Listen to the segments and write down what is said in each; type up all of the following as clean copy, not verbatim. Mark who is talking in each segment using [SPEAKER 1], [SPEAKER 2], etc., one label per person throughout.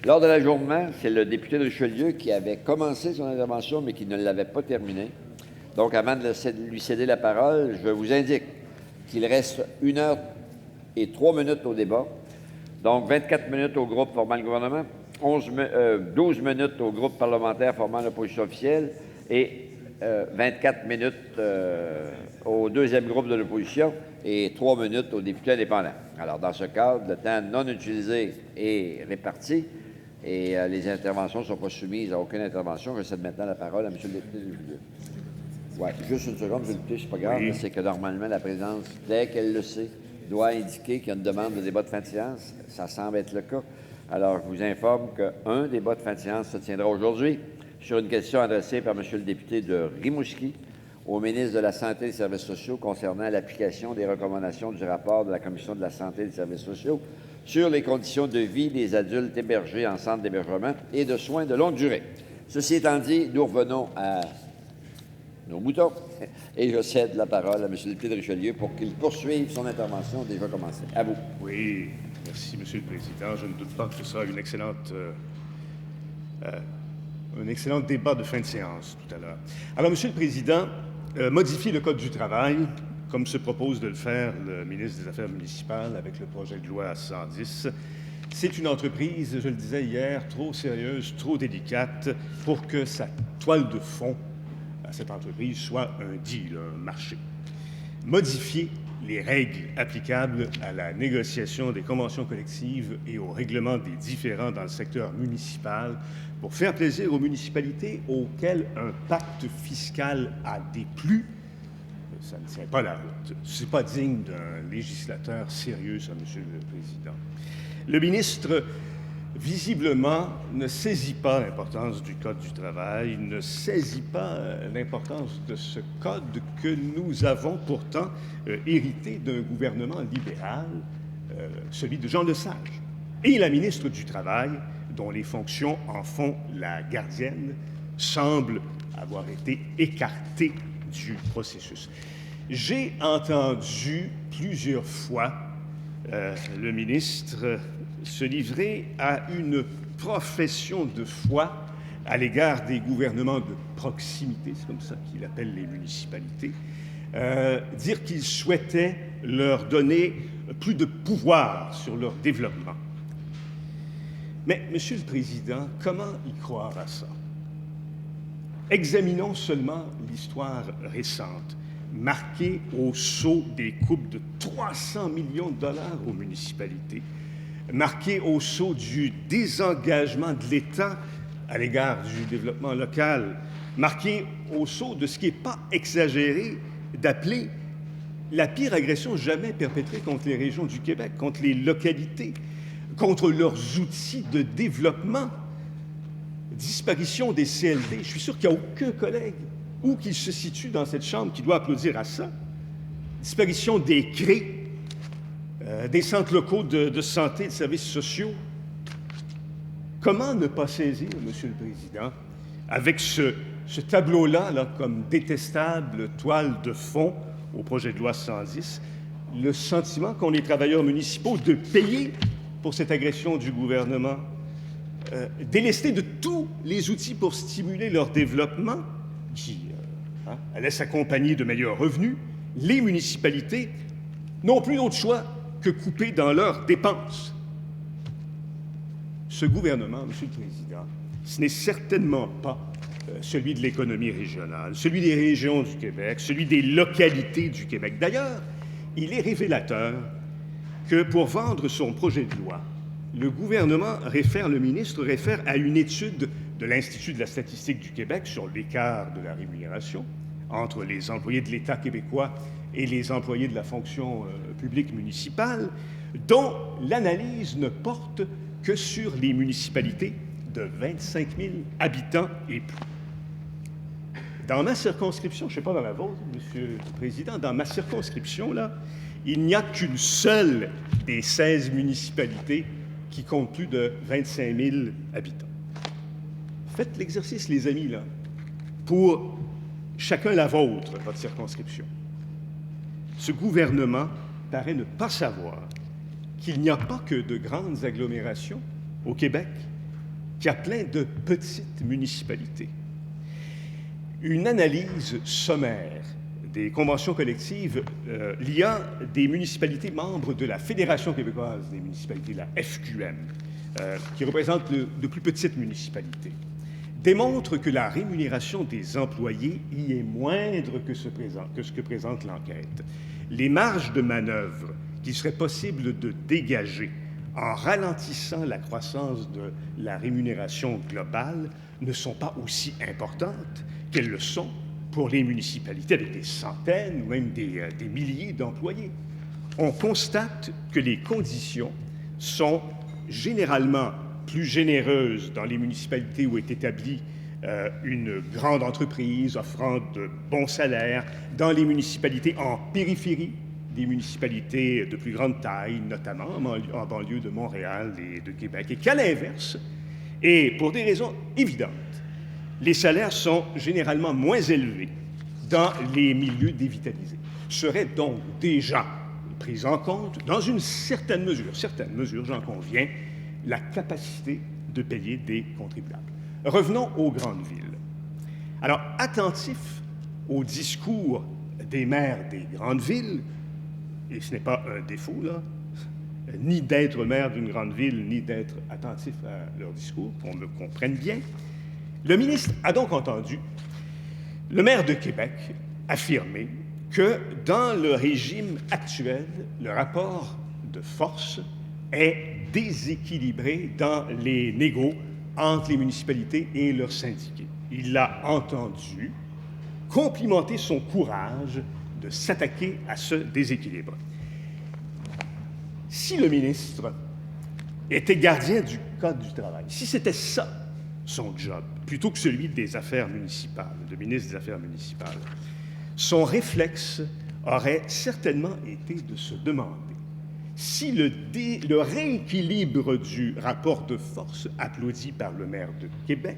[SPEAKER 1] Lors de l'adjournement, c'est le député de Richelieu qui avait commencé son intervention, mais qui ne l'avait pas terminée. Donc, avant de lui céder la parole, je vous indique qu'il reste 1 heure et 3 minutes au débat. Donc, 24 minutes au groupe formant le gouvernement, 12 minutes au groupe parlementaire formant l'opposition officielle et 24 minutes au deuxième groupe de l'opposition et 3 minutes aux députés indépendants. Alors, dans ce cadre, le temps non utilisé est réparti et les interventions ne sont pas soumises à aucune intervention. Je cède maintenant la parole à M. le député de Richelieu. Oui, juste une seconde, député, c'est pas grave. Oui. C'est que normalement, la présidence, dès qu'elle le sait, doit indiquer qu'il y a une demande de débat de fin de séance. Ça semble être le cas. Alors, je vous informe qu'un débat de fin de séance se tiendra aujourd'hui sur une question adressée par M. le député de Rimouski au ministre de la Santé et des Services sociaux concernant l'application des recommandations du rapport de la Commission de la Santé et des Services sociaux sur les conditions de vie des adultes hébergés en centre d'hébergement et de soins de longue durée. Ceci étant dit, nous revenons à nos moutons. Et je cède la parole à M. le député de Richelieu pour qu'il poursuive son intervention déjà commencée. À vous.
[SPEAKER 2] Oui, merci, M. le Président. Je ne doute pas que ce sera un excellent débat de fin de séance tout à l'heure. Alors, M. le Président, modifier le Code du travail, comme se propose de le faire le ministre des Affaires municipales avec le projet de loi 110, c'est une entreprise, je le disais hier, trop sérieuse, trop délicate pour que sa toile de fond à cette entreprise soit un deal, un marché. Modifier les règles applicables à la négociation des conventions collectives et au règlement des différends dans le secteur municipal pour faire plaisir aux municipalités auxquelles un pacte fiscal a déplu, ça ne tient pas la route. Ce n'est pas digne d'un législateur sérieux, ça, Monsieur le Président. Le ministre visiblement, ne saisit pas l'importance du Code du travail, ne saisit pas l'importance de ce code que nous avons pourtant hérité d'un gouvernement libéral, celui de Jean Lesage. Et la ministre du Travail, dont les fonctions en font la gardienne, semble avoir été écartée du processus. J'ai entendu plusieurs fois le ministre se livrer à une profession de foi à l'égard des gouvernements de proximité, c'est comme ça qu'il appelle les municipalités, dire qu'il souhaitait leur donner plus de pouvoir sur leur développement. Mais, Monsieur le Président, comment y croire à ça? Examinons seulement l'histoire récente, marquée au sceau des coupes de 300 millions de dollars aux municipalités, marquée au sceau du désengagement de l'État à l'égard du développement local, marquée au sceau de ce qui n'est pas exagéré d'appeler la pire agression jamais perpétrée contre les régions du Québec, contre les localités, contre leurs outils de développement. Disparition des CLD. Je suis sûr qu'il n'y a aucun collègue, où qu'il se situe dans cette chambre, qui doit applaudir à ça. Disparition des CRE, des centres locaux de santé et de services sociaux. Comment ne pas saisir, Monsieur le Président, avec ce tableau-là, comme détestable toile de fond au projet de loi 110, le sentiment qu'ont les travailleurs municipaux de payer pour cette agression du gouvernement, délestés de tous les outils pour stimuler leur développement, qui allait s'accompagner de meilleurs revenus, les municipalités n'ont plus d'autre choix que couper dans leurs dépenses. Ce gouvernement, Monsieur le Président, ce n'est certainement pas celui de l'économie régionale, celui des régions du Québec, celui des localités du Québec. D'ailleurs, il est révélateur que pour vendre son projet de loi, le gouvernement le ministre réfère à une étude de l'Institut de la statistique du Québec sur l'écart de la rémunération entre les employés de l'État québécois et les employés de la fonction publique municipale, dont l'analyse ne porte que sur les municipalités de 25 000 habitants et plus. Dans ma circonscription, je ne sais pas dans la vôtre, Monsieur le Président, dans ma circonscription, là, il n'y a qu'une seule des 16 municipalités qui compte plus de 25 000 habitants. Faites l'exercice, les amis, là, pour chacun la vôtre, votre circonscription. Ce gouvernement paraît ne pas savoir qu'il n'y a pas que de grandes agglomérations au Québec qui a plein de petites municipalités. Une analyse sommaire des conventions collectives liant des municipalités membres de la Fédération québécoise des municipalités, la FQM, qui représente de plus petites municipalités, démontre que la rémunération des employés y est moindre que ce que présente l'enquête. Les marges de manœuvre qu'il serait possible de dégager en ralentissant la croissance de la rémunération globale ne sont pas aussi importantes qu'elles le sont pour les municipalités avec des centaines ou même des milliers d'employés. On constate que les conditions sont généralement plus généreuses dans les municipalités où est établie une grande entreprise offrant de bons salaires, dans les municipalités en périphérie, des municipalités de plus grande taille, notamment en banlieue de Montréal et de Québec, et qu'à l'inverse, et pour des raisons évidentes, les salaires sont généralement moins élevés dans les milieux dévitalisés. Serait donc déjà prise en compte, dans une certaine mesure, j'en conviens, la capacité de payer des contribuables. Revenons aux grandes villes. Alors, attentif au discours des maires des grandes villes, et ce n'est pas un défaut, là, ni d'être maire d'une grande ville, ni d'être attentif à leur discours, qu'on me comprenne bien, le ministre a donc entendu le maire de Québec affirmer que dans le régime actuel, le rapport de force est déséquilibré dans les négos entre les municipalités et leurs syndiqués. Il l'a entendu complimenter son courage de s'attaquer à ce déséquilibre. Si le ministre était gardien du Code du travail, si c'était ça son job, plutôt que celui des affaires municipales, de ministre des Affaires municipales, son réflexe aurait certainement été de se demander si le rééquilibre du rapport de force applaudi par le maire de Québec,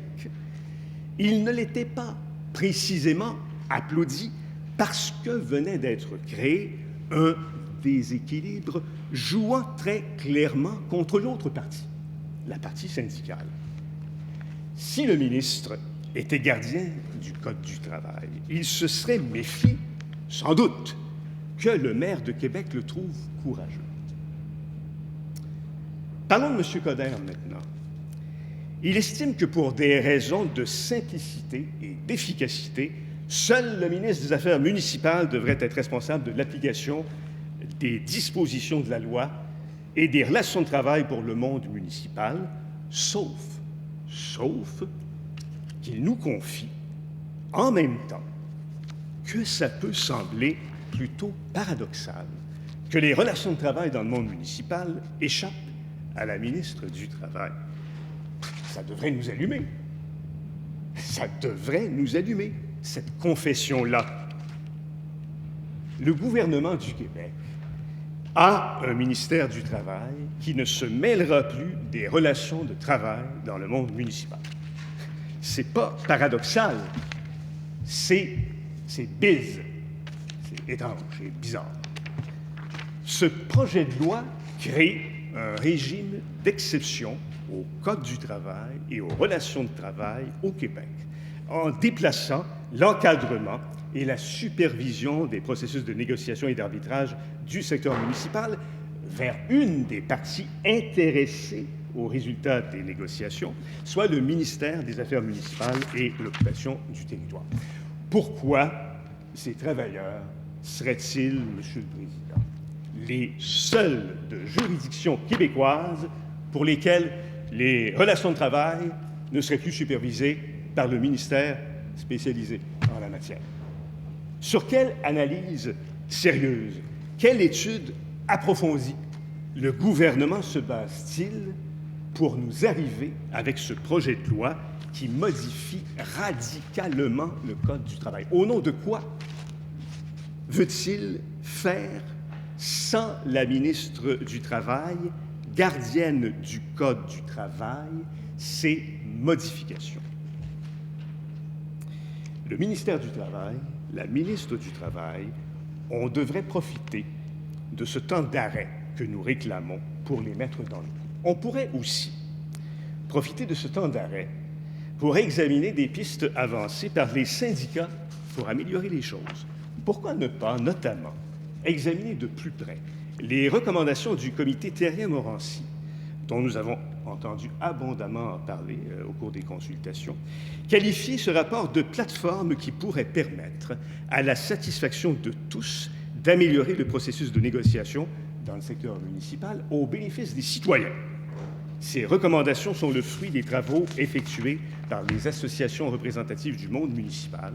[SPEAKER 2] il ne l'était pas précisément applaudi parce que venait d'être créé un déséquilibre jouant très clairement contre l'autre partie, la partie syndicale. Si le ministre était gardien du Code du travail, il se serait méfié, sans doute, que le maire de Québec le trouve courageux. Parlons de M. Coderre maintenant. Il estime que pour des raisons de simplicité et d'efficacité, seul le ministre des Affaires municipales devrait être responsable de l'application des dispositions de la loi et des relations de travail pour le monde municipal, sauf qu'il nous confie, en même temps, que ça peut sembler plutôt paradoxal que les relations de travail dans le monde municipal échappent à la ministre du Travail. Ça devrait nous allumer. Ça devrait nous allumer, cette confession-là. Le gouvernement du Québec a un ministère du Travail qui ne se mêlera plus des relations de travail dans le monde municipal. C'est pas paradoxal, c'est biz, c'est étrange, c'est bizarre. Ce projet de loi crée un régime d'exception au Code du travail et aux relations de travail au Québec, en déplaçant l'encadrement et la supervision des processus de négociation et d'arbitrage du secteur municipal vers une des parties intéressées aux résultats des négociations, soit le ministère des Affaires municipales et l'occupation du territoire. Pourquoi ces travailleurs seraient-ils, Monsieur le Président, les seuls de juridiction québécoise pour lesquels les relations de travail ne seraient plus supervisées par le ministère spécialisé en la matière? Sur quelle analyse sérieuse, quelle étude approfondie le gouvernement se base-t-il pour nous arriver avec ce projet de loi qui modifie radicalement le Code du travail? Au nom de quoi veut-il faire, sans la ministre du Travail, gardienne du Code du travail, ces modifications? Le ministère du Travail, la ministre du Travail, on devrait profiter de ce temps d'arrêt que nous réclamons pour les mettre dans le coup. On pourrait aussi profiter de ce temps d'arrêt pour examiner des pistes avancées par les syndicats pour améliorer les choses. Pourquoi ne pas, notamment, examiner de plus près les recommandations du comité Thérien-Morancy, dont nous avons entendu abondamment parler au cours des consultations, qualifier ce rapport de plateforme qui pourrait permettre à la satisfaction de tous d'améliorer le processus de négociation dans le secteur municipal au bénéfice des citoyens. Ces recommandations sont le fruit des travaux effectués par les associations représentatives du monde municipal,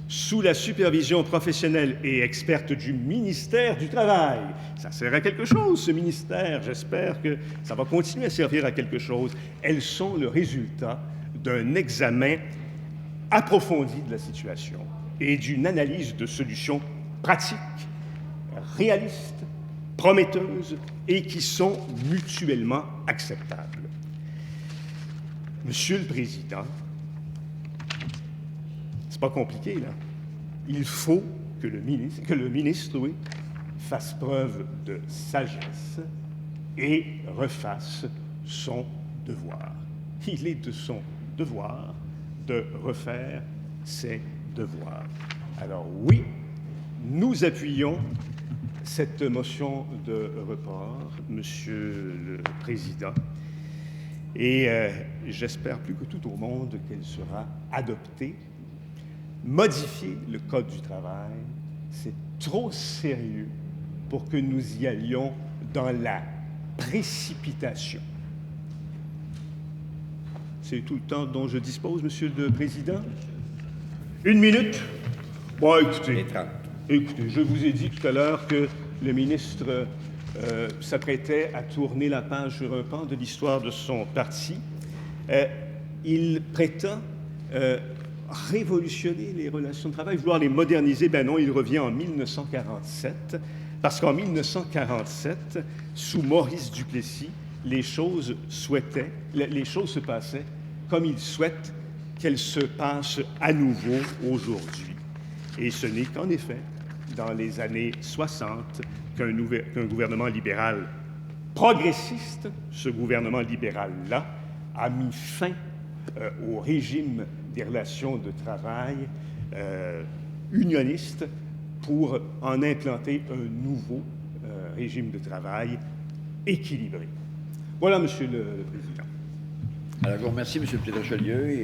[SPEAKER 2] sous la supervision professionnelle et experte du ministère du Travail. Ça sert à quelque chose, ce ministère. J'espère que ça va continuer à servir à quelque chose. Elles sont le résultat d'un examen approfondi de la situation et d'une analyse de solutions pratiques, réalistes, prometteuses et qui sont mutuellement acceptables. Monsieur le Président, c'est pas compliqué, là. Il faut que le ministre, oui, fasse preuve de sagesse et refasse son devoir. Il est de son devoir de refaire ses devoirs. Alors oui, nous appuyons cette motion de report, Monsieur le Président, et j'espère plus que tout au monde qu'elle sera adoptée. Modifier le Code du travail, c'est trop sérieux pour que nous y allions dans la précipitation. C'est tout le temps dont je dispose, Monsieur le Président. 1 minute? Bon, écoutez, je vous ai dit tout à l'heure que le ministre s'apprêtait à tourner la page sur un pan de l'histoire de son parti. Il prétend révolutionner les relations de travail, vouloir les moderniser. Ben non, il revient en 1947, parce qu'en 1947, sous Maurice Duplessis, les choses se passaient comme il souhaite qu'elles se passent à nouveau aujourd'hui. Et ce n'est qu'en effet, dans les années 60, qu'un gouvernement libéral progressiste, ce gouvernement libéral-là, a mis fin au régime des relations de travail unioniste pour en implanter un nouveau régime de travail équilibré. Voilà, Monsieur le Président.
[SPEAKER 1] Alors, je vous remercie, M. Pierre Richelieu.